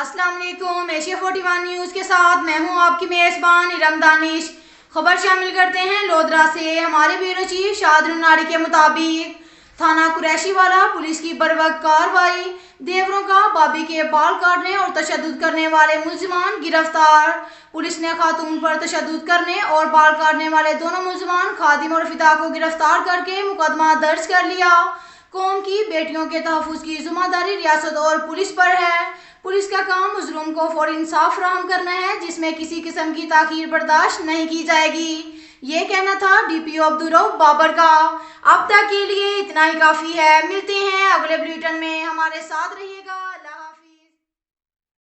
अस्सलाम वालेकुम। Asia 41 news के साथ मैं हूं आपकी मेज़बान इरम दानिश। खबर शामिल करते हैं लोधरा से। हमारे ब्यूरो चीफ शाहरुन नारी के मुताबिक थाना कुरैशीवाला पुलिस की बरवक्त कार्रवाई, देवरों का बाबी के बाल काटने और तशद्दुद करने वाले मुल्जिमान गिरफ्तार। पुलिस ने खातून पर तशद्दुद करने और बाल काटने वाले दोनों मुल्जिमान खादिम और फिदा को गिरफ्तार करके मुकदमा दर्ज कर लिया। कौम की बेटियों के तहफ़्फ़ुज़ की जिम्मेदारी रियासत और पुलिस पर है। पुलिस का काम मजलूम को फौरी इंसाफ फराहम करना है, जिसमें किसी किस्म की ताख़ीर बर्दाश्त नहीं की जाएगी। ये कहना था DPO अब्दुर्रऊफ बाबर का। अब तक के लिए इतना ही काफ़ी है। मिलते हैं अगले बुलेटिन में, हमारे साथ रहिए।